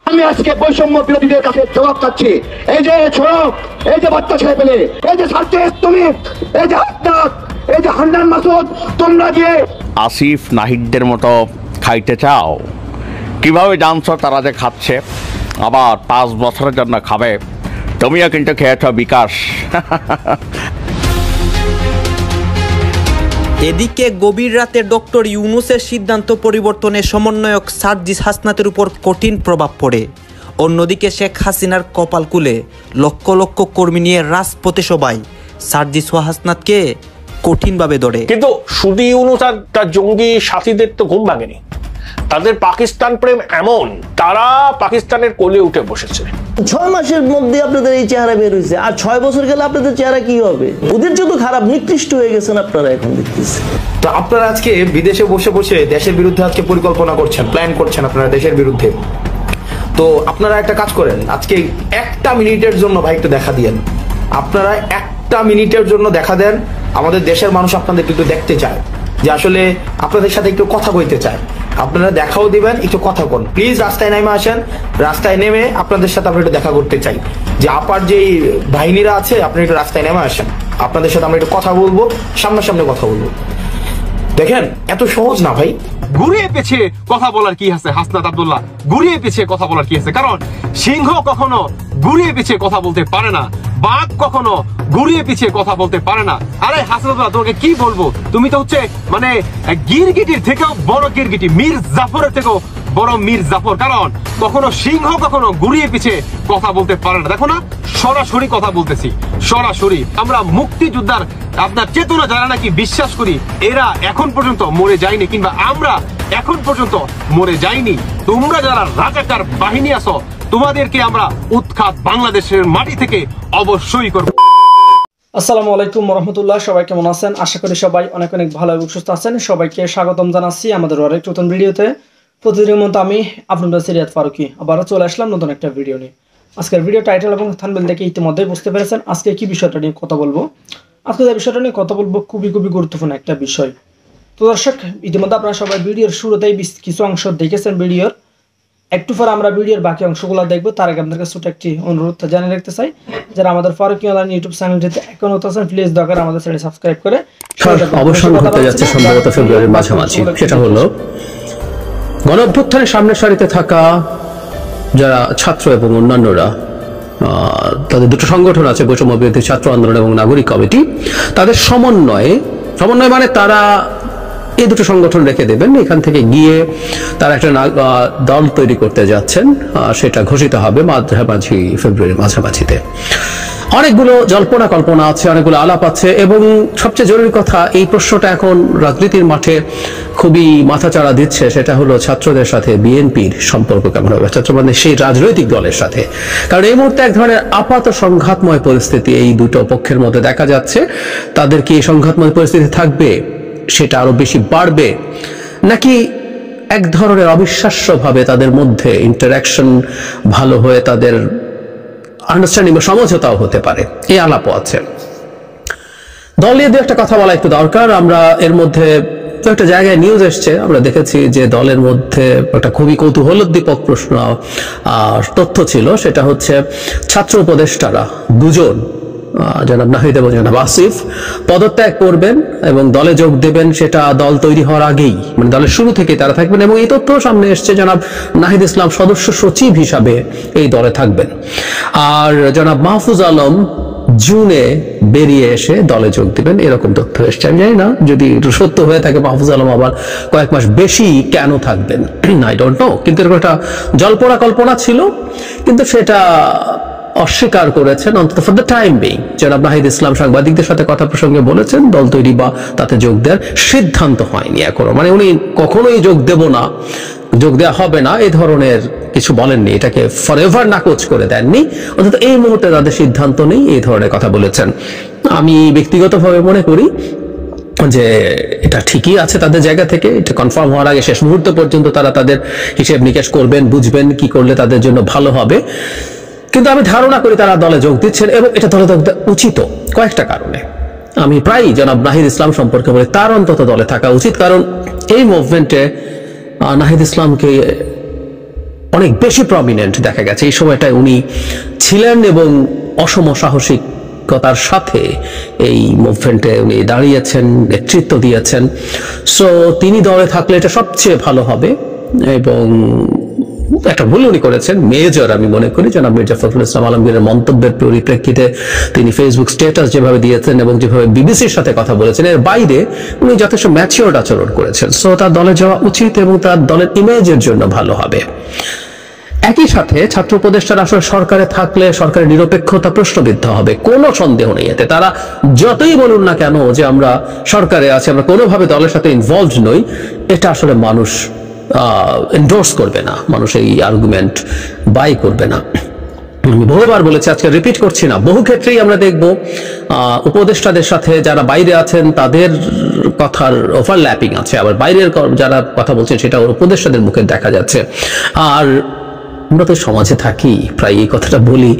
আমি আজকে বৈষম্য বিরোধীদের কাছে জবাব চাচ্ছি। এই যে ছোড়ক, এই যে বাচ্চা ছেলে পেলে, এই যে সার্জেস তুমি, এই যে হাসনাত, এই যে হান্নান মাসুদ, তোমরা গিয়ে আসিফ নাহিদদের মতো খাইতে চাও? কিভাবে জানছো তারা যে খাচ্ছে, আবার 5 বছরের জন্য খাবে? তুমিও কিন্তু খেয়েছ বিকাশ। এদিকে গভীর রাতে ডক্টর ইউনূসের সিদ্ধান্ত পরিবর্তনে সমন্বয়ক সার্জিস হাসনাতের উপর কঠিন প্রভাব পড়ে। অন্যদিকে শেখ হাসিনার কপাল কুলে লক্ষ লক্ষ কর্মী নিয়ে রাজপথে সবাই সার্জিস ও হাসনাতকে কঠিনভাবে ধরে। কিন্তু শুধু ইউনূস আর তার জঙ্গি সাথীদের তো ঘুম ভাঙেনি। তাদের পাকিস্তান প্রেম এমন, তারা পাকিস্তানের কোলে উঠে বসেছে। 6 মাসের মধ্যে আপনাদের এই চেহারা বের হয়েছে, আর 6 বছর গেলে আপনাদের চেহারা কি হবে? ওদের যত খারাপ, নিকৃষ্ট হয়ে গেছেন আপনারা এখন দেখতেছি। তো আপনারা আজকে বিদেশে বসে বসে দেশের বিরুদ্ধে আজকে পরিকল্পনা করছেন, প্ল্যান করছেন আপনারা দেশের বিরুদ্ধে। তো আপনারা একটা কাজ করেন, আজকে 1টা মিনিটের জন্য ভাই একটু দেখা দিয়েন। আপনারা 1টা মিনিটের জন্য দেখা দেন। আমাদের দেশের মানুষ আপনাদের একটু দেখতে চায়, যে আসলে আপনাদের সাথে একটু কথা বলতে চায়। আপনারা দেখাও দিবেন, একটু কথা বল। প্লিজ রাস্তায় নেমে আসেন। রাস্তায় নেমে আপনাদের সাথে আমরা একটু দেখা করতে চাই। যে আপার যে বাহিনীরা আছে, আপনারা একটু রাস্তায় নেমে আসেন। আপনাদের সাথে আমরা একটু কথা বলবো, সামনাসামনি কথা বলবো। দেখেন, এত সহজ না ভাই। ঘুরিয়ে পেছিয়ে কথা বলার কি আছে হাসনাত আব্দুল্লাহ? ঘুরিয়ে পেছিয়ে কথা বলার কি আছে? কারণ সিংহ কখনো ঘুরিয়ে পেছিয়ে কথা বলতে পারে না, বাঘ কখনো ঘুরিয়ে পিছিয়ে কথা বলতে পারে না। আরে হাসনাতুল্লাহ, তোমাকে কি বলবো, তুমি তো হচ্ছে মানে গিরগিটির থেকেও বড় গিরগিটি, মীর জাফরের থেকেও বড় মীর জাফর। কারণ কখনো সিংহ কখনো ঘুরিয়ে পিছিয়ে কথা বলতে পারে না। দেখো না, সরাসরি কথা বলতেছি, সরাসরি। আমরা মুক্তিযোদ্ধার আপনার চেতনা যারা নাকি বিশ্বাস করি, এরা এখন পর্যন্ত মরে যায়নি, কিংবা আমরা এখন পর্যন্ত মরে যাইনি। তোমরা যারা রাজাকার বাহিনী আছো, তোমাদেরকে আমরা উৎখাত বাংলাদেশের মাটি থেকে অবশ্যই করব। আসসালামু আলাইকুম রহমতুল্লাহ। সবাই কেমন আছেন? আশা করি সবাই অনেক অনেক ভালো এবং সুস্থ আছেন। সবাইকে স্বাগতম জানাচ্ছি আমাদের আরেক নতুন ভিডিওতে। প্রতিদিনের মতো আমি আপনাদের সিরিয়াত ফারুকি আবারও চলে আসলাম নতুন একটা ভিডিও নিয়ে। আজকের ভিডিও টাইটেল এবং থাম্বনেল দেখে ইতিমধ্যেই বুঝতে পেরেছেন আজকে কি বিষয়টা নিয়ে কথা বলবো। আজকে যে বিষয়টা নিয়ে কথা বলবো খুবই গুরুত্বপূর্ণ একটা বিষয়। তো দর্শক, ইতিমধ্যে আপনারা সবাই ভিডিওর শুরুতেই কিছু অংশ দেখেছেন ভিডিওর। একটু পরে আমরা ভিডিওর বাকি অংশগুলো দেখবো। তার আগে আপনাদের ছোট একটি অনুরোধ জানিয়ে রাখতে চাই, যারা আমাদের ফারুকি অনলাইন ইউটিউব চ্যানেলটিতে এখন আছেন, প্লিজ দয়া করে আমাদের চ্যানেল সাবস্ক্রাইব করে অবসান ঘটতে যাচ্ছে সম্ভবত ফেব্রুয়ারির মাঝামাঝি। সেটা হলো গণঅভ্যুত্থানের সামনের সারিতে থাকা যারা ছাত্র এবং অন্যান্যরা, তাদের দুটো সংগঠন আছে, বৈষম্য বিরোধী ছাত্র আন্দোলন এবং নাগরিক কমিটি। তাদের সমন্বয় মানে তারা এই দুটো সংগঠন রেখে দেবেন, এখান থেকে গিয়ে তারা একটা দল তৈরি করতে যাচ্ছেন। সেটা ঘোষিত হবে ফেব্রুয়ারির মাঝামাঝিতে। অনেকগুলো জল্পনা কল্পনা আছে, অনেকগুলো আলাপ আছে, এবং সবচেয়ে জরুরি কথা, এই প্রশ্নটা এখন রাজনীতির মাঠে খুবই মাথাচাড়া দিচ্ছে। সেটা হলো ছাত্রদের সাথে বিএনপির সম্পর্ক কেমন হবে, ছাত্র মানে সেই রাজনৈতিক দলের সাথে। কারণ এই মুহূর্তে এক ধরনের আপাত সংঘাতময় পরিস্থিতি এই দুটো পক্ষের মধ্যে দেখা যাচ্ছে। তাদের কি এই সংঘাতময় পরিস্থিতি থাকবে, সেটা আরো বেশি বাড়বে, নাকি এক ধরনের অবিশ্বাস্যভাবে তাদের মধ্যে ইন্টারাকশন ভালো হয়ে তাদের আন্ডারস্ট্যান্ডিং বা সমঝোতাও হতে পারে, এই আলাপও আছে। দল নিয়ে দু একটা কথা বলা একটু দরকার। আমরা এর মধ্যে একটা জায়গায় নিউজ এসছে, আমরা দেখেছি যে দলের মধ্যে একটা খুবই কৌতূহলোদ্দীপক প্রশ্ন তথ্য ছিল। সেটা হচ্ছে ছাত্র উপদেষ্টারা দুজন, জনাব নাহিদ এবং জনাব আসিফ, পদত্যাগ করবেন এবং দলে যোগ দেবেন। সেটা দল তৈরি হওয়ার আগেই, মানে দলের শুরু থেকে তারা থাকবেন। এবং এই তথ্য সামনে এসছে, জনাব নাহিদ ইসলাম সদস্য সচিব হিসাবে এই দলে থাকবেন, আর জনাব মাহফুজ আলম জুনে বেরিয়ে এসে দলে যোগ দিবেন, এরকম তথ্য এসছে। আমি জানি না যদি সত্য হয়ে থাকে মাহফুজ আলম আবার কয়েক মাস বেশি কেন থাকবেন, আই ডোন্ট নো। কিন্তু এরকম একটা জল্পনা কল্পনা ছিল, কিন্তু সেটা অস্বীকার করেছেন অন্তত ফর দ্য টাইম বিং। জনাব নাহিদ ইসলাম সাংবাদিকদের সাথে কথা প্রসঙ্গে বলেছেন দল তৈরি বা তাতে যোগ দেওয়ার সিদ্ধান্ত হয়নি এখনো, মানে উনি কখনোই যোগ দেওয়া হবে না এই ধরনের কিছু বলেননি, এটাকে ফরএভার নাকচ করে দেননি। অন্তত এই মুহূর্তে তাদের সিদ্ধান্ত নেই, এই ধরনের কথা বলেছেন। আমি ব্যক্তিগতভাবে মনে করি যে এটা ঠিকই আছে তাদের জায়গা থেকে। এটা কনফার্ম হওয়ার আগে শেষ মুহূর্ত পর্যন্ত তারা তাদের হিসেব নিকেশ করবেন, বুঝবেন কি করলে তাদের জন্য ভালো হবে। কিন্তু আমি ধারণা করি তারা দলে যোগ দিচ্ছেন, এবং এটা দলে যোগ দেওয়া উচিত কয়েকটা কারণে। আমি প্রায়ই জনাব নাহিদ ইসলাম সম্পর্কে বলি তার অন্তত দলে থাকা উচিত, কারণ এই মুভমেন্টে নাহিদ ইসলামকে অনেক বেশি প্রমিনেন্ট দেখা গেছে। এই সময়টায় উনি ছিলেন এবং অসম সাহসিকতার সাথে এই মুভমেন্টে উনি দাঁড়িয়েছেন, নেতৃত্ব দিয়েছেন। সো তিনি দলে থাকলে এটা সবচেয়ে ভালো হবে। এবং একটা ভুল উনি করেছেন মেজর, আমি মনে করি জনাব মির্জা ফখরুল ইসলাম আলমগীরের মন্তব্যের পরিপ্রেক্ষিতে তিনি ফেসবুক স্ট্যাটাস যেভাবে দিয়েছেন এবং যেভাবে বিবিসির সাথে কথা বলেছেন, এর বাইরে উনি যথেষ্ট ম্যাচিওরড আচরণ করেছেন। সো তার দলে যাওয়া উচিত এবং তার দলের ইমেজের জন্য ভালো হবে। একই সাথে ছাত্র উপদেষ্টারা আসলে সরকারে থাকলে সরকারের নিরপেক্ষতা প্রশ্নবিদ্ধ হবে, কোনো সন্দেহ নেই এতে। তারা যতই বলুন না কেন যে আমরা সরকারে আছি, আমরা কোনোভাবে দলের সাথে ইনভলভড নই, এটা আসলে মানুষ এন্ডোর্স করবে না, মানুষ এই আর্গুমেন্ট বাই করবে না। আমি বহুবার বলেছি, আজকে রিপিট করছি না, বহু ক্ষেত্রেই আমরা দেখব উপদেষ্টাদের সাথে যারা বাইরে আছেন তাদের কথার ওভারল্যাপিং আছে, আবার বাইরের যারা কথা বলছেন সেটা উপদেষ্টাদের মুখে দেখা যাচ্ছে। আর আমরা তো সমাজে থাকি, প্রায় এই কথাটা বলি,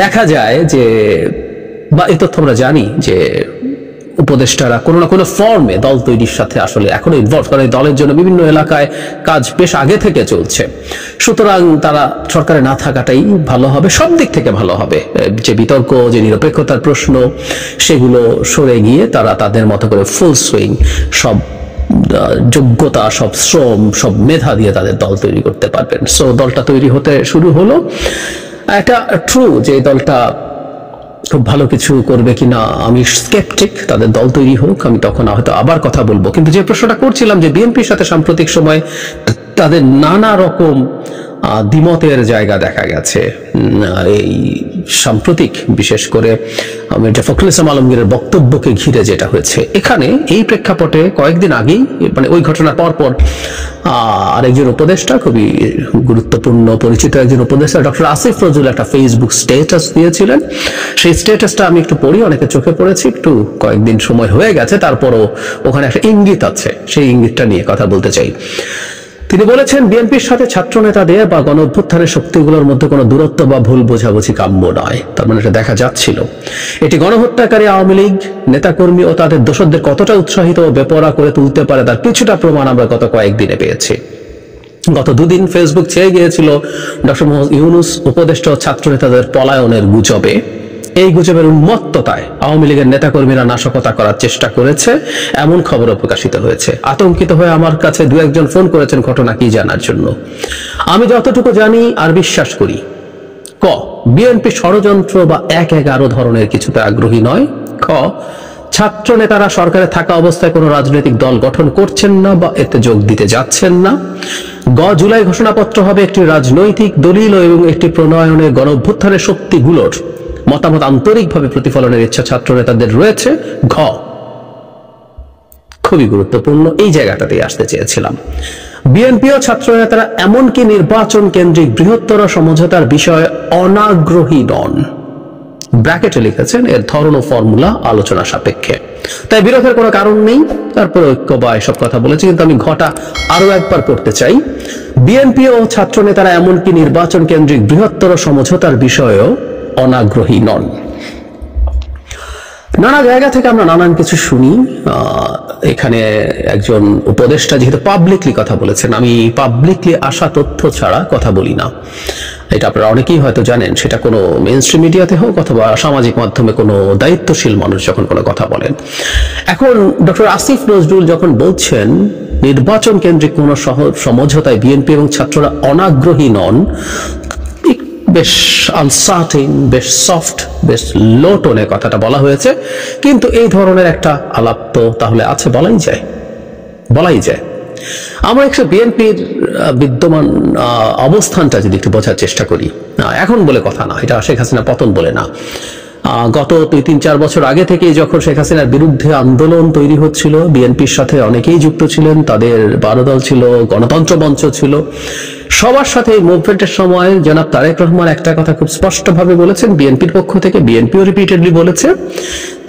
দেখা যায় যে, বা এই তথ্য আমরা জানি যে উপদেষ্টারা কোনো না কোনো ফর্মে দল তৈরির সাথে আসলে এখনো ইনভলভ, কারণ এই দলের জন্য বিভিন্ন এলাকায় কাজ বেশ আগে থেকে চলছে। সুতরাং তারা সরকারে না থাকাটাই ভালো হবে, সব দিক থেকে ভালো হবে। যে বিতর্ক, যে নিরপেক্ষতার প্রশ্ন, সেগুলো সরে গিয়ে তারা তাদের মতো করে ফুল সুইং সব যোগ্যতা, সব শ্রম, সব মেধা দিয়ে তাদের দল তৈরি করতে পারবেন। সো দলটা তৈরি হতে শুরু হলো। এটা ট্রু যে দলটা খুব ভালো কিছু করবে কিনা আমি স্কেপটিক, তাদের দল তৈরি হোক, আমি তখন হয়তো আবার কথা বলবো। কিন্তু যে প্রশ্নটা করছিলাম যে বিএনপির সাথে সাম্প্রতিক সময় তাদের নানা রকম দ্বিমতের জায়গা দেখা গেছে, এই সাম্প্রতিক বিশেষ করে মির্জা ফখরুল ইসলাম আলমগীরের বক্তব্যকে ঘিরে যেটা হয়েছে, এখানে এই প্রেক্ষাপটে কয়েকদিন আগেই, মানে ওই ঘটনার পরপর আরেকজন উপদেষ্টা, খুবই গুরুত্বপূর্ণ পরিচিত একজন উপদেষ্টা ডক্টর আসিফ নজরুল একটা ফেসবুক স্ট্যাটাস দিয়েছিলেন। সেই স্ট্যাটাসটা আমি একটু পড়ি, অনেকে চোখে পড়েছি, একটু কয়েকদিন সময় হয়ে গেছে, তারপরও ওখানে একটা ইঙ্গিত আছে, সেই ইঙ্গিতটা নিয়ে কথা বলতে চাই। তিনি বলেছেন, বিএনপির সাথে ছাত্র নেতাদের বা গণ অভ্যুত্থানের শক্তিগুলোর মধ্যে কোনো দূরত্ব বা ভুল বোঝাবুঝি কাম্য নয়। তার মানে এটা দেখা যাচ্ছিল। এটি গণহত্যাকারী আওয়ামী লীগ নেতাকর্মী ও তাদের দোসরদের কতটা উৎসাহিত ও বেপরোয়া করে তুলতে পারে তার কিছুটা প্রমাণ আমরা গত কয়েকদিনে পেয়েছি। গত দুদিন ফেসবুক ছেয়ে গিয়েছিল ডক্টর মোহাম্মদ ইউনূস উপদেষ্টা ও ছাত্র নেতাদের পলায়নের গুজবে। এই গুজবের উন্মত্ততায় আওয়ামী লীগের নেতাকর্মীরা নাশকতা করার চেষ্টা করেছে, এমন খবরও প্রকাশিত হয়েছে। আতঙ্কিত হয়ে আমার কাছে দু একজন ফোন করেছেন ঘটনা কি জানার জন্য। আমি যতটুকু জানি আর বিশ্বাস করি, ক, বিএনপি ষড়যন্ত্র বা ১-১১ ধরনের কিছুতে আগ্রহী নয়। খ, ছাত্র নেতারা সরকারে থাকা অবস্থায় কোনো রাজনৈতিক দল গঠন করছেন না বা এতে যোগ দিতে যাচ্ছেন না। গ, জুলাই ঘোষণাপত্র হবে একটি রাজনৈতিক দলিল এবং একটি প্রণয়নে গণ অভ্যুত্থানের শক্তিগুলোর মতামত আন্তরিকভাবে প্রতিফলনের ইচ্ছা ছাত্র নেতাদের রয়েছে। ঘ, খুবই গুরুত্বপূর্ণ, এই জায়গাটাতেই আসতে চেয়েছিলাম, বিএনপি ও ছাত্র নেতারা এমনকি নির্বাচন কেন্দ্রিক বৃহত্তর সমঝোতার বিষয়ে অনাগ্রহী নন। ব্র্যাকেটে লিখেছেন, এর ধরন ও ফর্মুলা আলোচনা সাপেক্ষে, তাই বিরোধের কোনো কারণ নেই। তারপরে ঐক্য বা এসব কথা বলেছি, কিন্তু আমি ঘটা আরো একবার পড়তে চাই। বিএনপি ও ছাত্র নেতারা এমনকি নির্বাচন কেন্দ্রিক বৃহত্তর সমঝোতার বিষয়েও অনাগ্রহী নন। নানা জায়গা থেকে আমরা নানান কিছু শুনি। এখানে একজন উপদেষ্টা যেহেতু পাবলিকলি কথা বলেছেন, আমি পাবলিকলি আসা তথ্য ছাড়া কথা বলি না, এটা আপনারা অনেকেই হয়তো জানেন। সেটা কোনো মেইনস্ট্রিম মিডিয়াতে হোক অথবা সামাজিক মাধ্যমে কোনো দায়িত্বশীল মানুষ যখন কোনো কথা বলেন। এখন ডক্টর আসিফ নজরুল যখন বলছেন নির্বাচন কেন্দ্রিক কোনো সমঝোতায় বিএনপি এবং ছাত্ররা অনাগ্রহী নন, বেশ আনসার্টেন, বেশ সফট, বেশ লো টোনে কথাটা বলা হয়েছে, কিন্তু এই ধরনের একটা আলাপ তো তাহলে আছে, বলাই যায়। আমরা একটু বিএনপির বিদ্যমান অবস্থানটা যদি একটু বোঝার চেষ্টা করি, এখন বলে কথা না, এটা শেখ হাসিনা পতন বলে না, গত 2-3-4 বছর আগে থেকে যখন শেখ হাসিনার বিরুদ্ধে আন্দোলন তৈরি হচ্ছিল, বিএনপির সাথে অনেকেই যুক্ত ছিলেন, তাদের 12 দল ছিল, গণতন্ত্র মঞ্চ ছিল, সবার সাথে এই মুভমেন্টের সময় জনাব তারেক রহমান একটা কথা খুব স্পষ্টভাবে বলেছেন, বিএনপির পক্ষ থেকে, বিএনপিও রিপিটেডলি বলেছে,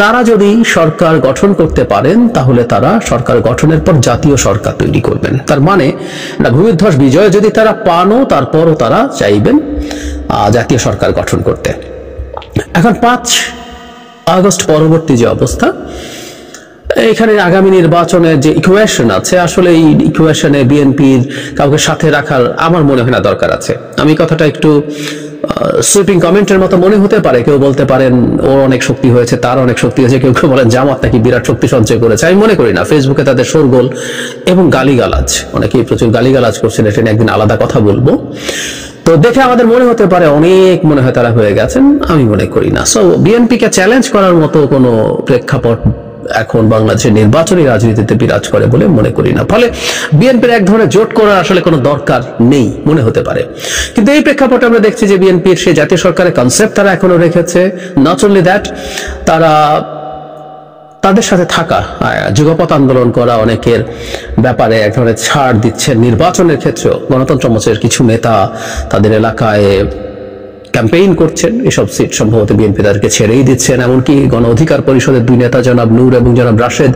তারা যদি সরকার গঠন করতে পারেন তাহলে তারা সরকার গঠনের পর জাতীয় সরকার তৈরি করবেন। তার মানে ভূমিধ্বস বিজয় যদি তারা পানও, তারপরও তারা চাইবেন জাতীয় সরকার গঠন করতে। এখন 5 আগস্ট পরবর্তী যে অবস্থা, এখানে আগামী নির্বাচনের যে ইকুয়েশন আছে, আসলে এই ইকুয়েশনে বিএনপির কাউকে সাথে রাখার আমার মনে হয় না দরকার আছে। আমি কথাটা একটু সুইপিং কমেন্টের মতো মনে হতে পারে, কেউ বলতে পারেন ওর অনেক শক্তি হয়েছে, তার অনেক শক্তি হয়েছে, কেউ কেউ বলেন জামাত নাকি বিরাট শক্তি সঞ্চয় করেছে। আমি মনে করি না। ফেসবুকে তাদের শোরগোল এবং গালিগালাজ, অনেকেই প্রচুর গালিগালাজ করছেন, এটা নিয়ে একদিন আলাদা কথা বলবো। তো দেখে আমাদের মনে হতে পারে অনেক মনে হয় তারা হয়ে গেছেন, আমি মনে করি না। সো বিএনপিকে চ্যালেঞ্জ করার মতো কোনো প্রেক্ষাপট এখন বাংলাদেশের নির্বাচনী রাজনীতিতে বিরাজ করে বলে মনে করি না। ফলে বিএনপির এক ধরনের জোট করার আসলে কোনো দরকার নেই মনে হতে পারে। কিন্তু এই প্রেক্ষাপটে আমরা দেখছি যে বিএনপির সেই জাতীয় সরকারের কনসেপ্ট তারা এখনো রেখেছে। নট অনলি দ্যাট, তারা তাদের সাথে থাকা, যুগপৎ আন্দোলন করা অনেকের ব্যাপারে এক ধরনের ছাড় দিচ্ছে। নির্বাচনের ক্ষেত্রেও গণতন্ত্র মঞ্চের কিছু নেতা তাদের এলাকায় ক্যাম্পেইন করছেন, এসব সিট সম্ভবত বিএনপি তাদেরকে ছেড়েই দিচ্ছেন। এমনকি গণ অধিকার পরিষদের দুই নেতা জনাব নূর এবং জনাব রাশেদ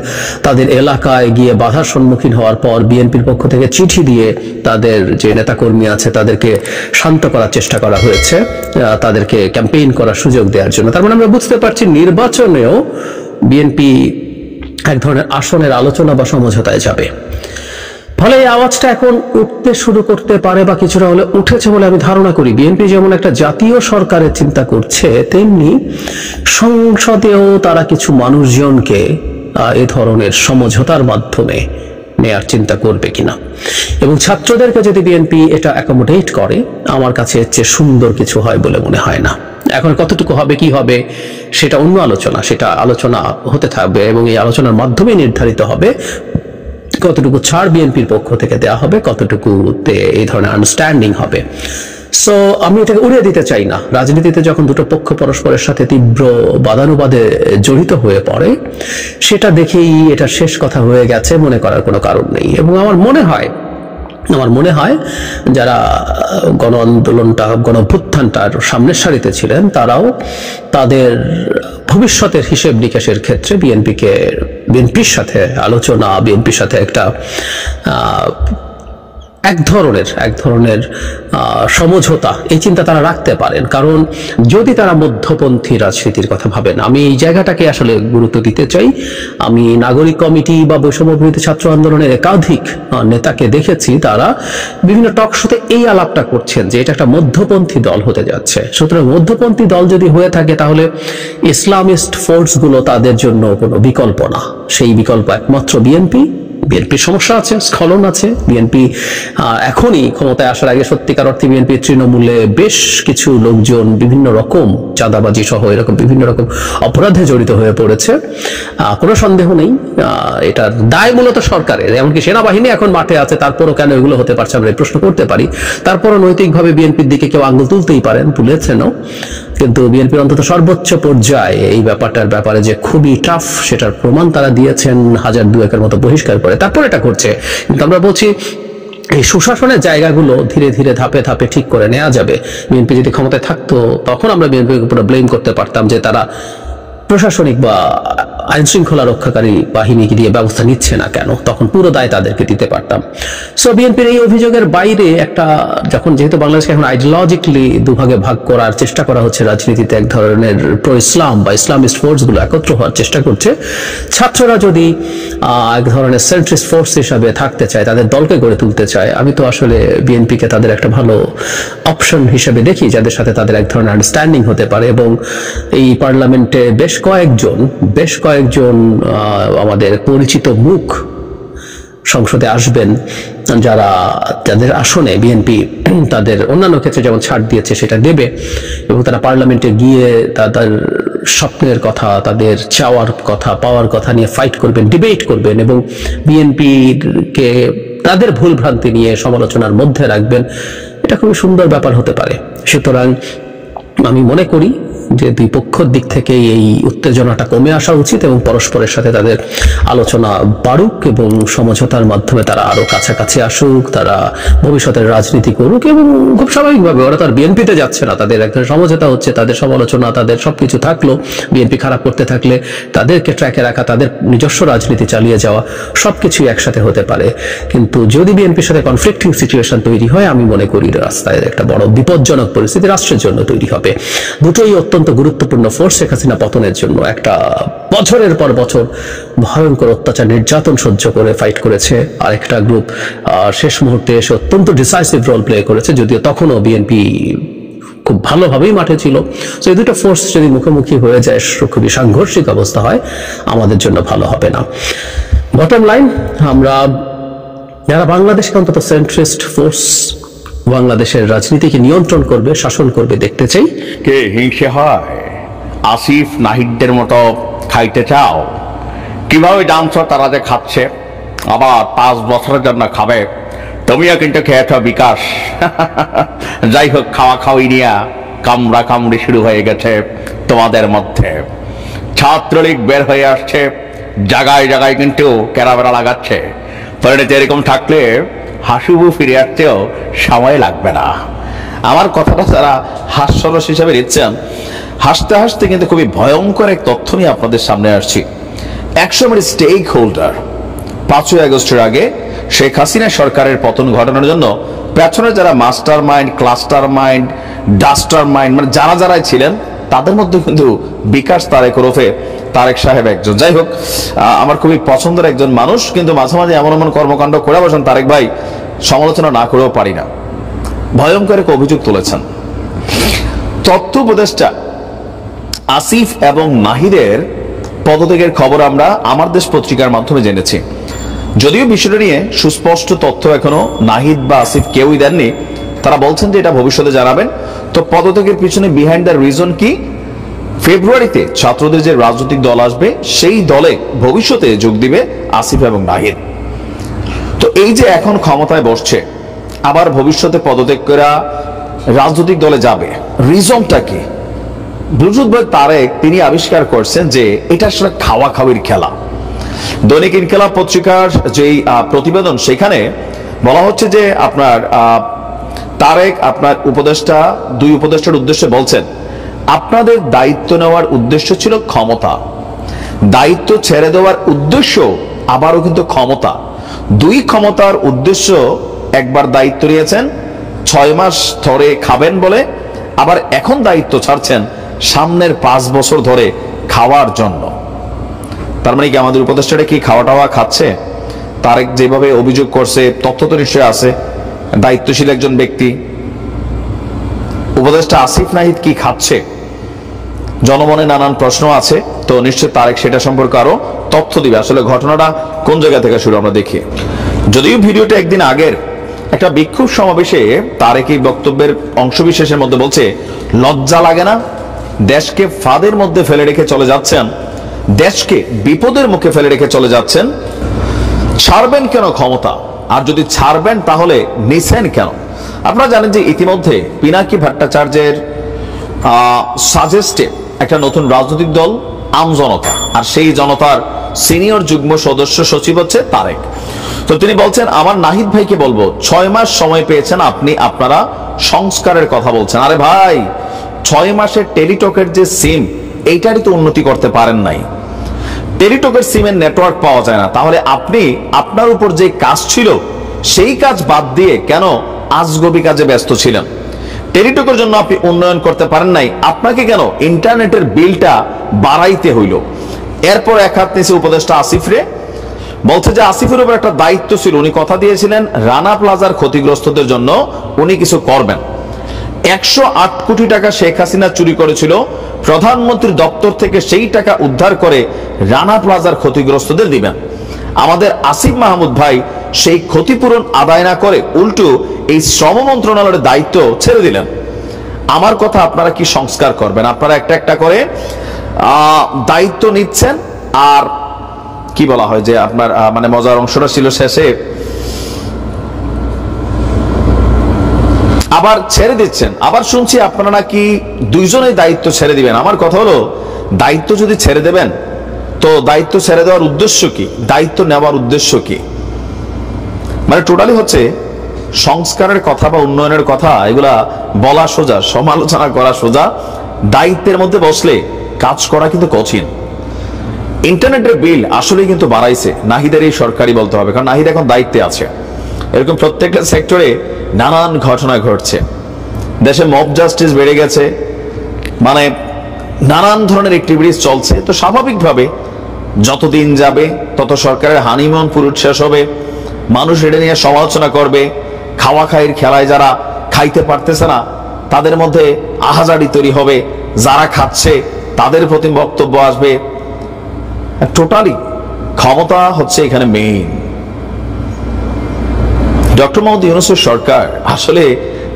তাদের এলাকায় গিয়ে বাধার সম্মুখীন হওয়ার পর বিএনপির পক্ষ থেকে চিঠি দিয়ে তাদের যে নেতাকর্মী আছে তাদেরকে শান্ত করার চেষ্টা করা হয়েছে, তাদেরকে ক্যাম্পেইন করার সুযোগ দেওয়ার জন্য। তার মানে আমরা বুঝতে পারছি নির্বাচনেও বিএনপি এক ধরনের আসনের আলোচনা বা সমঝোতায় যাবে। ফলে এই আওয়াজটা এখন উঠতে শুরু করতে পারে বা কিছুটা হলে উঠেছে বলে আমি ধারণা করি। বিএনপি যেমন একটা জাতীয় সরকারের চিন্তা করছে, তেমনি সংসদেও তারা কিছু মানুষজনকে এ ধরনের সমঝোতার মাধ্যমে নেয়ার চিন্তা করবে কিনা। এবং ছাত্রদেরকে যদি বিএনপি এটা অ্যাকোমোডেট করে, আমার কাছে এর চেয়ে সুন্দর কিছু হয় বলে মনে হয় না। এখন কতটুকু হবে কি হবে সেটা অন্য আলোচনা, সেটা আলোচনা হতে থাকবে এবং এই আলোচনার মাধ্যমে নির্ধারিত হবে কতটুকু ছাড় বিএনপির পক্ষ থেকে দেওয়া হবে, কতটুকুতে এই ধরনের আন্ডারস্ট্যান্ডিং হবে। সো আমি এটাকে উড়িয়ে দিতে চাই না। রাজনীতিতে যখন দুটো পক্ষ পরস্পরের সাথে তীব্র বাদানুবাদে জড়িত হয়ে পড়ে, সেটা দেখেই এটা শেষ কথা হয়ে গেছে মনে করার কোনো কারণ নেই। এবং আমার মনে হয় যারা গণ আন্দোলনটা, গণ অভ্যুত্থানটার সামনের সারিতে ছিলেন, তারাও তাদের ভবিষ্যতের হিসেব নিকেশের ক্ষেত্রে বিএনপির সাথে আলোচনা, বিএনপির সাথে একটা এক ধরনের সমঝোতা, এই চিন্তা তারা রাখতে পারেন। কারণ যদি তারা মধ্যপন্থী রাজনীতির কথা ভাবেন, আমি এই জায়গাটাকে আসলে গুরুত্ব দিতে চাই। আমি নাগরিক কমিটি বা বৈষম্য বিরোধী ছাত্র আন্দোলনের একাধিক নেতাকে দেখেছি, তারা বিভিন্ন টক শোতে এই আলাপটা করছেন যে এটা একটা মধ্যপন্থী দল হতে যাচ্ছে। সুতরাং মধ্যপন্থী দল যদি হয়ে থাকে, তাহলে ইসলামিস্ট ফোর্সগুলো তাদের জন্য কোনো বিকল্প না। সেই বিকল্প একমাত্র বিএনপির সমস্যা আছে, স্খলন আছে। বিএনপি এখনই ক্ষমতায় আসার আগে সত্যিকার অর্থে বিএনপির তৃণমূলে বেশ কিছু লোকজন বিভিন্ন রকম চাঁদাবাজি সহ এরকম বিভিন্ন রকম অপরাধে জড়িত হয়ে পড়েছে, কোনো সন্দেহ নেই। এটার দায় মূলত সরকারের, এমনকি সেনাবাহিনী এখন মাঠে আছে, তারপরও কেন এগুলো হতে পারছে আমরা প্রশ্ন করতে পারি। তারপরও নৈতিকভাবে বিএনপির দিকে কেউ আঙ্গুল তুলতেই পারেন, তুলেছেনও। কিন্তু বিএনপির অন্তত সর্বোচ্চ পর্যায়ে এই ব্যাপারটার ব্যাপারে যে খুবই টাফ, সেটার প্রমাণ তারা দিয়েছেন 1002-এর মতো বহিষ্কার করে। তারপর এটা করছে। কিন্তু আমরা বলছি এই সুশাসনের জায়গাগুলো ধীরে ধীরে ধাপে ধাপে ঠিক করে নেওয়া যাবে। বিএনপি যদি ক্ষমতায় থাকতো, তখন আমরা বিএনপির উপরে ব্লেম করতে পারতাম যে তারা প্রশাসনিক বা আইন শৃঙ্খলা রক্ষাকারী বাহিনীকে দিয়ে ব্যবস্থা নিচ্ছে না কেন, তখন পুরো দায় তাদেরকে দিতে পারতাম। সো বিএনপির এই অভিযোগের বাইরে একটা, যখন যেহেতু বাংলাদেশকে এখন আইডিওলজিক্যালি দুভাগে ভাগ করার চেষ্টা করা হচ্ছে, রাজনীতিতে এক ধরনের প্রো ইসলাম বা ইসলামিস্ট ফোর্সগুলো একত্র হওয়ার চেষ্টা করছে, ছাত্ররা যদি এক ধরনের সেন্ট্রিস্ট ফোর্স হিসাবে থাকতে চায়, তাদের দলকে গড়ে তুলতে চায়, আমি তো আসলে বিএনপিকে তাদের একটা ভালো অপশন হিসেবে দেখি, যাদের সাথে তাদের এক ধরনের আন্ডারস্ট্যান্ডিং হতে পারে। এবং এই পার্লামেন্টে বেশ কয়েকজন আমাদের পরিচিত মুখ সংসদে আসবেন, যাদের আসনে বিএনপি তাদের অন্যান্য ক্ষেত্রে যেমন ছাড় দিয়েছে সেটা দেবে, এবং তারা পার্লামেন্টে গিয়ে তাদের স্বপ্নের কথা, তাদের চাওয়ার কথা, পাওয়ার কথা নিয়ে ফাইট করবেন, ডিবেট করবেন, এবং বিএনপিকে তাদের ভুল ভ্রান্তি নিয়ে সমালোচনার মধ্যে রাখবেন। এটা খুবই সুন্দর ব্যাপার হতে পারে। সুতরাং আমি মনে করি যে দুই পক্ষের দিক থেকে এই উত্তেজনাটা কমে আসা উচিত এবং পরস্পরের সাথে তাদের আলোচনা বাড়ুক এবং সমঝোতার মাধ্যমে তারা আরো কাছাকাছি আসুক, তারা ভবিষ্যতের রাজনীতি করুক। এবং খুব স্বাভাবিকভাবে ওরা তো আর বিএনপিতে যাচ্ছে না, তাদের একটা সমঝোতা হচ্ছে, তাদের সমালোচনা, তাদের সবকিছু থাকলো। বিএনপি খারাপ করতে থাকলে তাদেরকে ট্র্যাকে রাখা, তাদের নিজস্ব রাজনীতি চালিয়ে যাওয়া, সবকিছুই একসাথে হতে পারে। কিন্তু যদি বিএনপির সাথে কনফ্লিক্টিং সিচুয়েশন তৈরি হয়, আমি মনে করি রাস্তায় একটা বড় বিপজ্জনক পরিস্থিতি রাষ্ট্রের জন্য তৈরি হবে। দুটোই অত্যন্ত অত্যন্ত গুরুত্বপূর্ণ ফোর্স শেখ হাসিনা পতনের জন্য একটা বছরের পর বছর ভয়ঙ্কর অত্যাচার নির্যাতন সহ্য করে ফাইট করেছে। আর একটা গ্রুপ শেষ মুহূর্তে এসে অত্যন্ত ডিসাইসিভ রোল প্লে করেছে, যদিও তখনও বিএনপি খুব ভালোভাবেই মাঠে ছিল। তো এই দুটো ফোর্স যদি মুখোমুখি হয়ে যায়, খুবই সাংঘর্ষিক অবস্থা হয়, আমাদের জন্য ভালো হবে না। বটম লাইন, আমরা যারা বাংলাদেশকে অন্তত সেন্ট্রিস্ট ফোর্স বাংলাদেশের রাজনীতিকে নিয়ন্ত্রণ করবে, শাসন করবে দেখতে চাই। কে হিংসে হয়? আসিফ নাহিদদের মতো খাইতে চাও? কিভাবে জানছো তারা যে খাচ্ছে, আবার 5 বছরের জন্য খাবে? তুমিও কিন্তু খেয়েছ বিকাশ। যাই হোক, খাওয়া খাওয়াই নিয়ে কামড়া কামড়ি শুরু হয়ে গেছে তোমাদের মধ্যে। ছাত্রলীগ বের হয়ে আসছে, জায়গায় জায়গায় কিন্তু কেরাবেরা লাগাচ্ছে। পরিণতি এরকম থাকলে হাসিবু ফিরে আসতেও সময় লাগবে না। আমার কথাটা যারা হাস্যরস হিসাবে নিচ্ছেন, হাসতে হাসতে কিন্তু খুবই ভয়ঙ্কর এক তথ্য নিয়ে আপনাদের সামনে আসছি। 100 স্টেক হোল্ডার 5ই আগস্টের আগে শেখ হাসিনা সরকারের পতন ঘটানোর জন্য পেছনে যারা master mind, cluster mind, duster mind, মানে যারা যারাই ছিলেন, তাদের মধ্যে কিন্তু বিকাশ তারেক ওরফে তারেক সাহেব একজন। যাই হোক, আমার খুবই পছন্দের একজন মানুষ, কিন্তু মাঝে মাঝে এমন এমন কর্মকাণ্ড করে বসেন তারেক ভাই, সমালোচনা না করেও পারি না। ভয়ঙ্কর এক অভিযোগ তুলেছেন। তথ্য উপদেষ্টা আসিফ এবং নাহিদের পদত্যাগের খবর আমরা আমার দেশ পত্রিকার মাধ্যমে জেনেছি। যদিও বিষয়টা নিয়ে সুস্পষ্ট তথ্য এখনো নাহিদ বা আসিফ কেউই দেননি। তারা বলছেন যে এটা ভবিষ্যতে জানাবেন। তো পদত্যাগের পিছনে বিহাইন্ড দ্য রিজন কি? ফেব্রুয়ারিতে ছাত্রদের যে রাজনৈতিক দল আসবে, সেই দলে ভবিষ্যতে যোগ দিবে আসিফ এবং নাহিদ। তো এই যে এখন ক্ষমতায় বসছে, আবার ভবিষ্যতে পদত্যাগ করে রাজনৈতিক দলে যাবে, রিজনটা কি? ব্লুটুথ বয় তারেক তিনি আবিষ্কার করছেন যে এটা আসলে খাওয়া খাওয়ির খেলা। দৈনিক ইনকিলাব পত্রিকার যেই প্রতিবেদন, সেখানে বলা হচ্ছে যে আপনার তারেক আপনার উপদেষ্টা, 2 উপদেষ্টার উদ্দেশ্যে বলছেন, আপনাদের দায়িত্ব নেওয়ার উদ্দেশ্য ছিল ক্ষমতা, দায়িত্ব ছেড়ে দেওয়ার উদ্দেশ্য আবারও কিন্তু ক্ষমতা। 2 ক্ষমতার উদ্দেশ্য, একবার দায়িত্ব নিয়েছেন 6 মাস ধরে খাবেন বলে, আবার এখন দায়িত্ব ছাড়ছেন সামনের 5 বছর ধরে খাওয়ার জন্য। তার মানে কি আমাদের উপদেষ্টাটা কি খাওয়া টাওয়া খাচ্ছে? তারেক যেভাবে অভিযোগ করছে, তথ্য তো নিশ্চয় আছে, দায়িত্বশীল একজন ব্যক্তি। উপদেষ্টা আসিফ নাহিদ কি খাচ্ছে? জনমনে নানান প্রশ্ন আছে, তো নিশ্চয় তারেক সেটা সম্পর্কে আরো তথ্য দিবে। আসলে ঘটনাটা কোন জায়গা থেকে শুরু আমরা দেখি। যদিও ভিডিওটা একদিন আগের একটা বিক্ষোভ সমাবেশে তারেক এই বক্তব্যের অংশবিশেষের মধ্যে বলছে, লজ্জা লাগে না? দেশকে ফাঁদের মধ্যে ফেলে রেখে চলে যাচ্ছেন, দেশকে বিপদের মুখে ফেলে রেখে চলে যাচ্ছেন, ছাড়বেন কেন ক্ষমতা? আর যদি ছাড়বেন তাহলে নিছেন কেন? আপনারা জানেন যে ইতিমধ্যে পিনাকি ভট্টাচার্যের সাজেস্টে একটা নতুন রাজনৈতিক দল আমজনতা, আর সেই জনতার সিনিয়র যুগ্ম সদস্য সচিব হচ্ছে তারেক। তো তিনি বলছেন, আমার নাহিদ ভাইকে বলবো, 6 মাস সময় পেয়েছেন আপনি, আপনারা সংস্কারের কথা বলছেন। আরে ভাই, 6 মাসের টেলিটকের যে সিম, এইটারই তো উন্নতি করতে পারেন নাই। টেলিটকের সিমের নেটওয়ার্ক পাওয়া যায় না, তাহলে আপনি আপনার উপর যে কাজ ছিল সেই কাজ বাদ দিয়ে কেন আজগবি কাজে ব্যস্ত ছিলেন? টেলিটকের জন্য আপনি উন্নয়ন করতে পারেন নাই, আপনাকে কেন ইন্টারনেটের বিলটা বাড়াইতে হইল? এরপর এক হাত নিচে উপদেষ্টা আসিফরে বলছে যে আসিফের উপর একটা দায়িত্ব ছিল, উনি কথা দিয়েছিলেন রানা প্লাজার ক্ষতিগ্রস্তদের জন্য উনি কিছু করবেন। 108 কোটি টাকা শেখ হাসিনা চুরি করেছিল, প্রধানমন্ত্রীর দপ্তর থেকে সেই টাকা উদ্ধার করে রানা প্লাজার ক্ষতিগ্রস্তদের দিবেন। আমাদের আসিফ মাহমুদ ভাই সেই ক্ষতিপূরণ আদায় না করে উল্টো এই শ্রম মন্ত্রণালয়ের দায়িত্ব ছেড়ে দিলেন। আমার কথা, আপনারা কি সংস্কার করবেন? আপনারা একটা একটা করে দায়িত্ব নিচ্ছেন, আর কি বলা হয় যে আপনার মানে মজার অংশটা ছিল শেষে আবার ছেড়ে দিচ্ছেন। আবার শুনছি আপনারা নাকি 2 জনেই দায়িত্ব ছেড়ে দিবেন। আমার কথা হলো, দায়িত্ব যদি ছেড়ে দেবেন, তো দায়িত্ব ছেড়ে দেওয়ার উদ্দেশ্য কি? দায়িত্ব নেওয়ার উদ্দেশ্য কি? মানে টোটালি হচ্ছে সংস্কারের কথা বা উন্নয়নের কথা, এগুলা বলা সোজা, সমালোচনা করা সোজা, দায়িত্বের মধ্যে বসলে কাজ করা কিন্তু কঠিন। ইন্টারনেটের বিল আসলে কিন্তু বাড়াইছে নাহিদের এই সরকারি বলতে হবে, কারণ নাহিদ এখন দায়িত্বে আছে। এরকম প্রত্যেকটা সেক্টরে নানান ঘটনা ঘটছে। দেশে মব জাস্টিস বেড়ে গেছে, মানে নানান ধরনের অ্যাক্টিভিটিস চলছে। তো স্বাভাবিকভাবে যত দিন যাবে তত সরকারের হানিমুন পুরুষ শেষ হবে, মানুষ এটা নিয়ে সমালোচনা করবে। খাওয়া খাইয়ের খেলায় যারা খাইতে পারতেছে না তাদের মধ্যে আহাজারি তৈরি হবে, যারা খাচ্ছে তাদের প্রতি বক্তব্য আসবে। টোটালি ক্ষমতা হচ্ছে এখানে মেইন। ডক্টর মোহাম্মদ ইউনূসের সরকার আসলে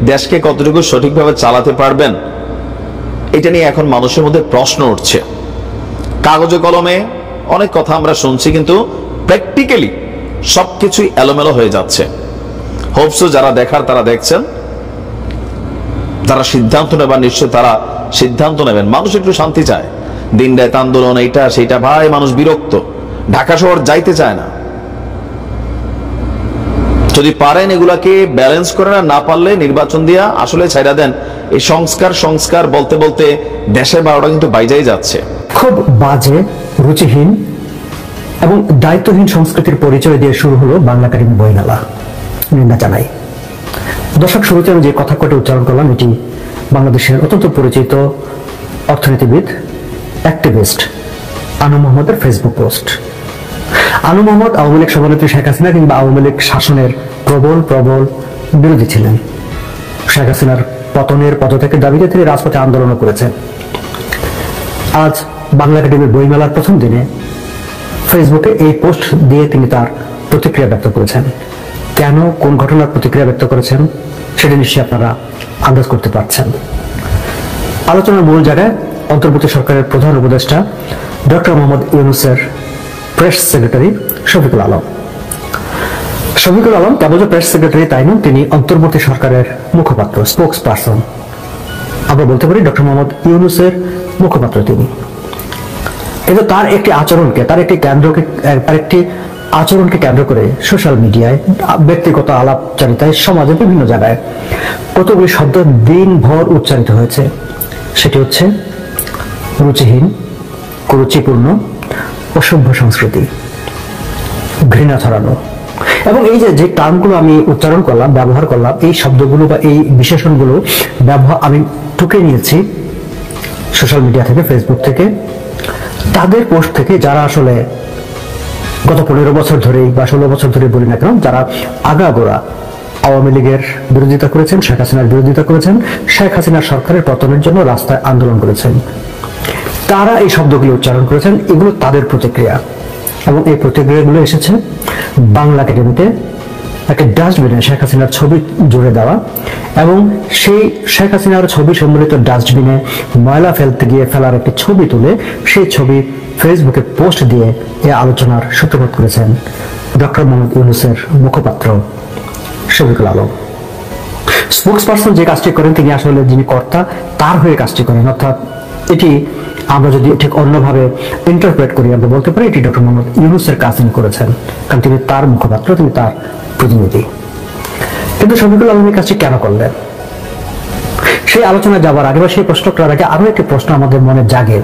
দেশকে কতটুকু সঠিকভাবে চালাতে পারবেন এটা নিয়ে এখন মানুষের মধ্যে প্রশ্ন উঠছে। কাগজে কলমে অনেক কথা আমরা শুনছি, কিন্তু প্র্যাকটিক্যালি সবকিছুই এলোমেলো হয়ে যাচ্ছে। হোপসো যারা দেখার তারা দেখছেন, যারা সিদ্ধান্ত নেবার নিশ্চয় তারা সিদ্ধান্ত নেবেন। মানুষ একটু শান্তি চায়, দিন রাত আন্দোলন এইটা সেইটা, ভাই মানুষ বিরক্ত, ঢাকা শহর যাইতে চায় না। যদি পারেন এগুলাকে ব্যালেন্স করে না পারলে নির্বাচন দিয়া আসলে ছাইরা দেন। এই সংস্কার বলতে বলতে দেশের 12টা কিন্তু বাইজাই যাচ্ছে। খুব বাজে, রুচিহীন এবং দায়িত্বহীন সংস্কৃতির পরিচয় দিয়ে শুরু হলো বাংলা একাডেমি বইমেলা। নিন্দা জানাই। দর্শক, শুরুতে আমি যে কথা কটি উচ্চারণ করলাম এটি বাংলাদেশের অত্যন্ত পরিচিত অর্থনীতিবিদ, অ্যাক্টিভিস্ট আনু মোহাম্মদের ফেসবুক পোস্ট। আনু মোহাম্মদ আওয়ামী লীগ সভানেত্রী শেখ হাসিনা কিংবা আওয়ামী লীগ শাসনের প্রবল বিরোধী ছিলেন। শেখ হাসিনার পতনের পদত্যাগের দাবিতে তিনি রাজপথে আন্দোলন করেছেন। আজ বাংলা একাডেমির বইমেলার প্রথম দিনে ফেসবুকে এই পোস্ট দিয়ে তিনি তার প্রতিক্রিয়া ব্যক্ত করেছেন। কেন, কোন ঘটনার প্রতিক্রিয়া ব্যক্ত করেছেন সেটা নিশ্চয়ই আপনারা আন্দাজ করতে পারছেন। আলোচনার মূল জায়গায় অন্তর্বর্তী সরকারের প্রধান উপদেষ্টা ডক্টর মোহাম্মদ ইউনূসের প্রেস সেক্রেটারি শফিকুল আলম। শফিকুল আলম কেবল যে প্রেস সেক্রেটারি তাই নন, তিনি অন্তর্বর্তী সরকারের মুখপাত্র, স্পোকস পারসন। আমরা বলতে পারি ডক্টর মোহাম্মদ ইউনূসের মুখপাত্র তিনি। কিন্তু তার একটি আচরণকে কেন্দ্র করে সোশ্যাল মিডিয়ায়, ব্যক্তিগত আলাপচারিতায়, সমাজে বিভিন্ন জায়গায় কতগুলি শব্দ দিনভর উচ্চারিত হয়েছে। সেটি হচ্ছে রুচিহীন, কুরুচিপূর্ণ, অসভ্য সংস্কৃতি, ঘৃণা ছড়ানো। এবং এই যে টার্মগুলো আমি উচ্চারণ করলাম, ব্যবহার করলাম, এই শব্দগুলো বা এই বিশেষণগুলো আমি টুকে নিয়েছি সোশ্যাল মিডিয়া থেকে, ফেসবুক থেকে, তাদের পোস্ট থেকে, যারা আসলে গত 15 বছর ধরেই বা 16 বছর ধরে বলি না কেন, যারা আগাগোড়া আওয়ামী লীগের বিরোধিতা করেছেন, শেখ হাসিনার বিরোধিতা করেছেন, শেখ হাসিনার সরকারের পতনের জন্য রাস্তায় আন্দোলন করেছেন, তারা এই শব্দগুলো উচ্চারণ করেছেন। এগুলো তাদের প্রতিক্রিয়া, এবং এই প্রতিক্রিয়াগুলো এসেছে বাংলা একাডেমিতে একটা ডাস্টবিনে শেখ হাসিনার ছবি জুড়ে দেওয়া, এবং সেই শেখ হাসিনার ছবি সম্বলিত ডাস্টবিনে ময়লা ফেলতে গিয়ে ফেলার একটি ছবি তুলে সেই ছবি ফেসবুকে পোস্ট দিয়ে এই আলোচনার সূত্রপাত করেছেন ডক্টর মোহাম্মদ ইউনূসের মুখপাত্র শফিকুল আলম। স্পোকস পারসন যে কাজটি করেন, তিনি আসলে যিনি কর্তা তার হয়ে কাজটি করেন। অর্থাৎ এটি আমরা যদি ঠিক অন্যভাবে ইন্টারপ্রেট করি, আমরা বলতে পারি এটি ডক্টর মোহাম্মদ ইউনূসের কাজ তিনি করেছেন, কারণ তিনি তার মুখপাত্র, তিনি তার প্রতিনিধি। কিন্তু শফিকুল আলম এই কাজটি কেন করলেন? সেই আলোচনা যাবার আগে বা সেই প্রশ্ন করার আগে আরো একটি প্রশ্ন আমাদের মনে জাগে।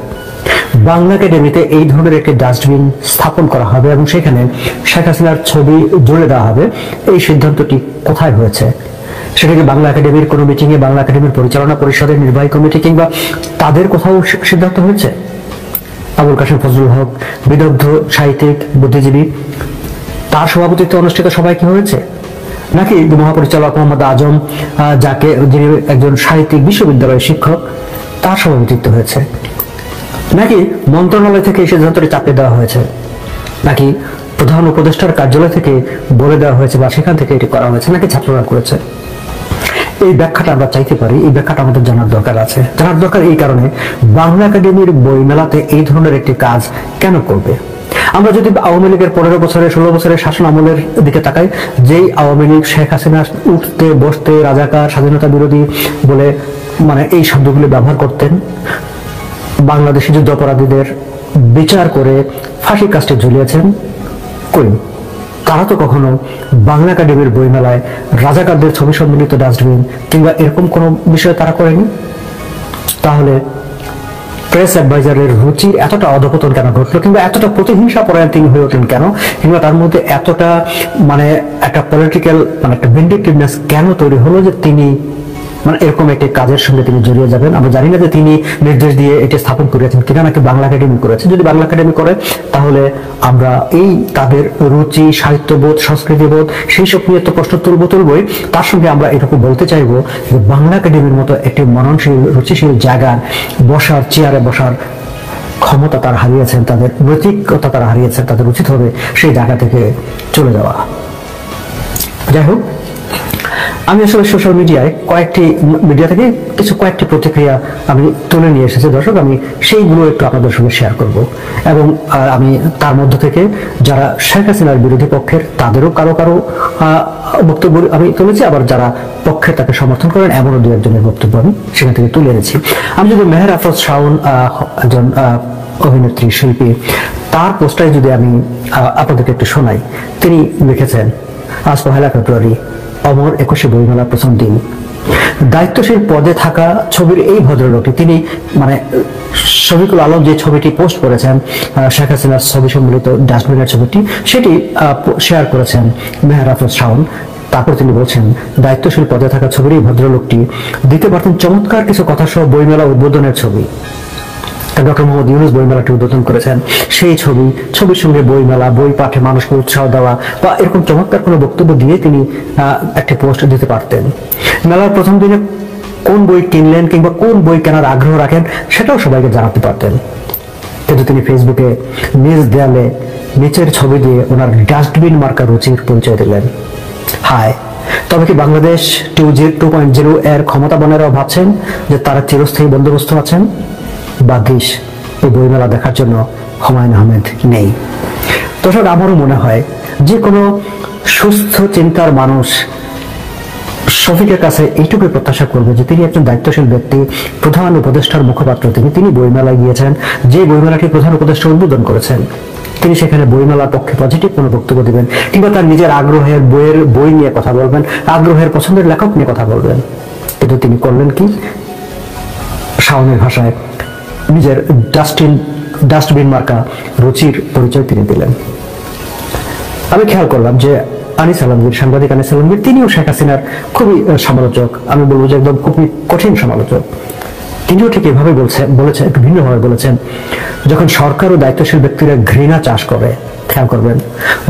বাংলা একাডেমিতে এই ধরনের একটি ডাস্টবিন স্থাপন করা হবে এবং সেখানে শেখ হাসিনার ছবি জুড়ে দেওয়া হবে, এই সিদ্ধান্তটি কোথায় হয়েছে? সেটা কি বাংলা একাডেমির কোনো মিটিংয়ে, বাংলা একাডেমির পরিচালনা পরিষদের নির্বাহী কমিটি কিংবা তাদের কোথাও সিদ্ধান্ত হয়েছে? আবুল কাশেম ফজলুল হক, বিদগ্ধ সাহিত্যিক, বুদ্ধিজীবী, তার সভাপতিত্বে অনুষ্ঠিত সভায় কি হয়েছে? নাকি মহাপরিচালক মোহাম্মদ আজম, যিনি একজন সাহিত্যিক, বিশ্ববিদ্যালয়ের শিক্ষক, তার সভাপতিত্ব হয়েছে? নাকি মন্ত্রণালয় থেকে এই সিদ্ধান্তটি চাপিয়ে দেওয়া হয়েছে? নাকি প্রধান উপদেষ্টার কার্যালয় থেকে বলে দেওয়া হয়েছে বা সেখান থেকে এটি করা হয়েছে? নাকি ছাত্ররা করেছে? এই ব্যাখ্যাটা আমরা চাইতে পারি, এই ব্যাখ্যাটা আমাদের জানার দরকার আছে। জানার দরকার এই কারণে, বাংলা একাডেমির বইমেলাতে এই ধরনের একটি কাজ কেন করবে? আমরা যদি আওয়ামী লীগের 15 বছরের 16 বছরের শাসন আমলের দিকে তাকাই, যেই আওয়ামী লীগ শেখ হাসিনা উঠতে বসতে রাজাকার, স্বাধীনতা বিরোধী বলে এই শব্দগুলি ব্যবহার করতেন, বাংলাদেশি যুদ্ধ অপরাধীদের বিচার করে ফাঁসির কাস্টে ঝুলিয়েছেন, কই তারা তো কখনো বাংলা একাডেমির বইমেলায় রাজাকারদের ছবি সম্মিলিত ডাস্টবিন কিংবা এরকম কোনো বিষয় তারা করেনি। তাহলে প্রেস অ্যাডভাইজারের রুচির এতটা অধপতন কেন ঘটলো, কিংবা এতটা প্রতিহিংসা পরায়ণ তিনি হয়ে ওঠেন কেন, কিংবা তার মধ্যে এতটা একটা পলিটিক্যাল একটা ভিন্ডিকটিভনেস কেন তৈরি হলো যে তিনি মানে এরকম একটি কাজের সঙ্গে তিনি জড়িয়ে যাবেন। আমরা জানি না যে তিনি নির্দেশ দিয়ে এটি স্থাপন করেছেন কিনা, নাকি বাংলা একাডেমি করেছেন। যদি বাংলা একাডেমি করে তাহলে আমরা এই তাদের রুচি, সাহিত্যবোধ, সংস্কৃতিবোধ সেই সব নিয়ে তো প্রশ্ন তুলবই। তার সঙ্গে আমরা এটুকু বলতে চাইবো যে বাংলা একাডেমির মতো একটি মননশীল, রুচিশীল জায়গার বসার, চেয়ারে বসার ক্ষমতা তারা হারিয়েছেন, তাদের নৈতিকতা তারা হারিয়েছেন। তাদের উচিত হবে সেই জায়গা থেকে চলে যাওয়া। যাই হোক, আমি আসলে সোশ্যাল মিডিয়ায় কয়েকটি প্রতিক্রিয়া আমি তুলে নিয়ে এসেছি দর্শক, আমি সেইগুলো একটু আপনাদের সঙ্গে শেয়ার করব। এবং আমি তার মধ্য থেকে যারা শেখ হাসিনার বিরোধী পক্ষের তাদেরও কারো বক্তব্য আমি তুলেছি, আবার যারা পক্ষে তাকে সমর্থন করেন এমনও দু একজনের বক্তব্য আমি সেখান থেকে তুলে এনেছি। আমি যদি মেহের আফরোজ শাওন, একজন অভিনেত্রী, শিল্পী, তার পোস্টটাই যদি আমি আপনাদেরকে একটু শোনাই। তিনি লিখেছেন, আজ 1 ফেব্রুয়ারি অমর 21শে বইমেলার প্রথম দিন। দায়িত্বশীল পদে থাকা ছবির এই ভদ্রলোকটি, তিনি মানে শফিকুল আলম যে ছবিটি পোস্ট করেছেন, শেখ হাসিনার ছবি সম্মিলিত ডাস্টবিনের ছবিটি, সেটি শেয়ার করেছেন মেহের আফরোজ শাওন। তারপর তিনি বলছেন, দায়িত্বশীল পদে থাকা ছবির এই ভদ্রলোকটি দিতে পারতেন চমৎকার কিছু কথা সহ বইমেলা উদ্বোধনের ছবি। ডক্টর মোহাম্মদ ইউনূস বইমেলাটি উদ্বোধন করেছেন, সেই ছবির সঙ্গে বইমেলা, বই পাঠে মানুষকে উৎসাহ দেওয়া বা এরকম চমৎকার কোনো বক্তব্য দিয়ে তিনি একটি পোস্ট দিতে পারতেন। মেলার প্রথম দিনে কোন বই কিনলেন কিংবা কোন বই কেনার আগ্রহ রাখেন সেটাও সবাইকে জানাতে পারতেন। কিন্তু তিনি ফেসবুকে নিজ দেয়ালে নিচের ছবি দিয়ে ওনার ডাস্টবিন মার্কা রুচির পরিচয় দিলেন। হায়, তবে কি বাংলাদেশ 2.0 এর ক্ষমতাবানেরাও ভাবছেন যে তারা চিরস্থায়ী বন্দোবস্ত আছেন? ভাগ্যিস এই বইমেলা দেখার জন্য হুমায়ুন আহমেদ নেই। দর্শক, আমারও মনে হয় যে কোনো সুস্থ চিন্তার মানুষ শফিকের কাছে এইটুকু প্রত্যাশা করবে যে তিনি একজন দায়িত্বশীল ব্যক্তি, প্রধান উপদেষ্টার মুখপাত্র। তিনি বইমেলায় গিয়েছেন, যে বইমেলাটি প্রধান উপদেষ্টা উদ্বোধন করেছেন, তিনি সেখানে বইমেলার পক্ষে পজিটিভ কোনো বক্তব্য দিবেন কিংবা তার নিজের আগ্রহের বই নিয়ে কথা বলবেন, আগ্রহের পছন্দের লেখক নিয়ে কথা বলবেন। কিন্তু তিনি করলেন কি? শাওনের ভাষায় নিজের ডাস্টবিন মার্কা রুচির পরিচয় তিনি দিলেন। আমি খেয়াল করলাম যে আনিস আলমগীর, সাংবাদিক আনিস আলমগীর, তিনিও শেখ হাসিনার খুবই সমালোচক, আমি বলবো যে একদম খুবই কঠিন সমালোচক। তিনিও ঠিক এভাবে বলেছেন, একটু ভিন্নভাবে বলেছেন, যখন সরকার ও দায়িত্বশীল ব্যক্তিরা ঘৃণা চাষ করে, খেয়াল করবেন,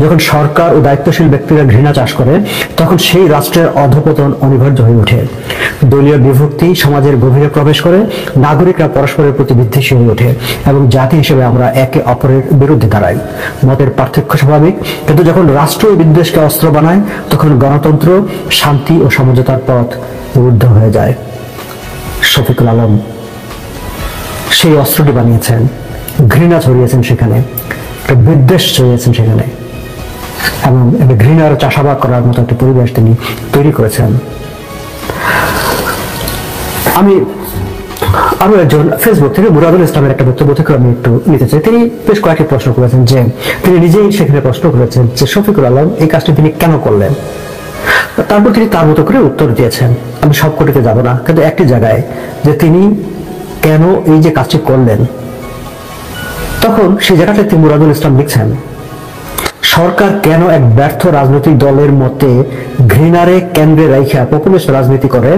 যখন সরকার ও দায়িত্বশীল ব্যক্তিরা ঘৃণা চাষ করে তখন সেই রাষ্ট্রের অধঃপতন অনিবার্য হয়ে ওঠে। দলীয় বিভক্তি সমাজের গভীরে প্রবেশ করে, নাগরিকরা পরস্পরের প্রতি বিদ্বেষী হয়ে ওঠে এবং জাতি হিসেবে আমরা একে অপরের বিরুদ্ধে দাঁড়াই। মতের পার্থক্য স্বাভাবিক, কিন্তু যখন রাষ্ট্র বিদ্বেষকে অস্ত্র বানায় তখন গণতন্ত্র, শান্তি ও সমঝোতার পথ রুদ্ধ হয়ে যায়। শফিকুল আলম সেই অস্ত্রটি বানিয়েছেন, ঘৃণা ছড়িয়েছেন সেখানে, একটা বিদ্বেষ ছড়িয়েছেন সেখানে, এবং একটা ঘৃণার চাষাবাদ করার মতো একটা পরিবেশ তিনি তৈরি করেছেন। আমি আরো একজন ফেসবুক থেকে মুরাদুল ইসলামের একটা বক্তব্য থেকে আমি একটু নিতে চাই। তিনি বেশ কয়েকটি প্রশ্ন করেছেন, যে তিনি নিজেই সেখানে প্রশ্ন করেছেন যে শফিকুল আলম এই কাজটি তিনি কেন করলেন। তারপর তিনি তার মতো করে উত্তর দিয়েছেন। আমি সবকটিতে যাব না, কিন্তু একটি জায়গায় যে তিনি কেন এই যে কাজটি করলেন, তখন সেই জায়গাটায় তিনি মুরাদুল ইসলাম লিখছেন, সরকার কেন এক ব্যর্থ রাজনৈতিক দলের মতে ঘৃণারে কেন্দ্রে রাইখা পপুলিস্ট রাজনীতি করে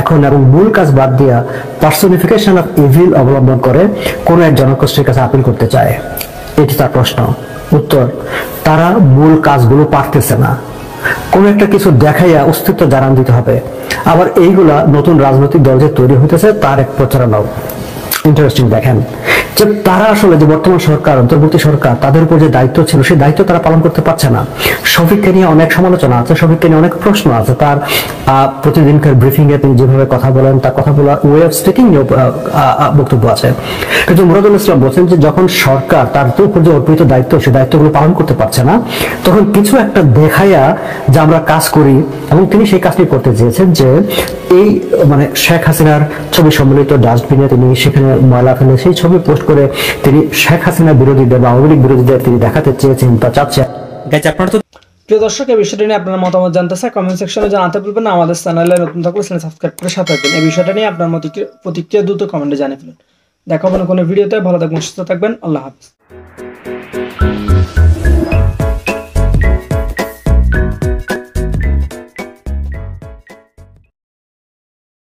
এখন এবং মূল কাজ বাদ দিয়া পার্সনিফিকেশন অফ ইভিল অবলম্বন করে কোন এক জনগোষ্ঠীর কাছে আপিল করতে চায়? এটি তার প্রশ্ন। উত্তর, তারা মূল কাজগুলো পারতেছে না, কোন একটা কিছু দেখাইয়া অস্তিত্ব জানান দিতে হবে। আবার এইগুলা নতুন রাজনৈতিক দল যে তৈরি হইতেছে তার এক প্রচারণাও। ইন্টারেস্টিং, দেখেন যে তারা আসলে যে বর্তমান সরকার, অন্তর্বর্তী সরকার, তাদের উপর যে দায়িত্ব ছিল সেই দায়িত্ব তারা পালন করতে পারছে না। শফিককে নিয়ে অনেক সমালোচনা আছে, শফিককে নিয়ে অনেক প্রশ্ন আছে। তার প্রতিদিনকার ব্রিফিং এ তিনি যেভাবে কথা বলেন, তার কথা বলার ওয়ে অফ স্পিকিং নিয়ে বক্তব্য আছে। কিন্তু মুরাদুল ইসলাম বলছেন যে যখন সরকার তার উপর যে অর্পিত দায়িত্ব, সেই দায়িত্বগুলো পালন করতে পারছে না, তখন কিছু একটা দেখাইয়া যে আমরা কাজ করি, এবং তিনি সেই কাজটি করতে চেয়েছেন যে এই মানে শেখ হাসিনার ছবি সম্মিলিত ডাস্টবিনে তিনি সেখানে ময়লা ফেলে সেই ছবি পোস্ট করে তিনি শেখ হাসিনা বিরোধীদের বা আওয়ামী লীগ বিরোধীদের তিনি দেখাতে চেয়েছেন বা চাচ্ছেন। প্রিয় দর্শক, এই বিষয়টা নিয়ে আপনার মতামত জানতে চাই, কমেন্ট সেকশনে জানাতে ভুলবেন না। আমাদের চ্যানেলে নতুন থাকলে চ্যানেল সাবস্ক্রাইব করে সাথে থাকবেন। এই বিষয়টা নিয়ে আপনার প্রতিক্রিয়া দ্রুত কমেন্টে জানিয়ে ফেলুন। দেখা হবে কোনো ভিডিওতে। ভালো থাকবেন, সুস্থ থাকবেন। আল্লাহ হাফেজ।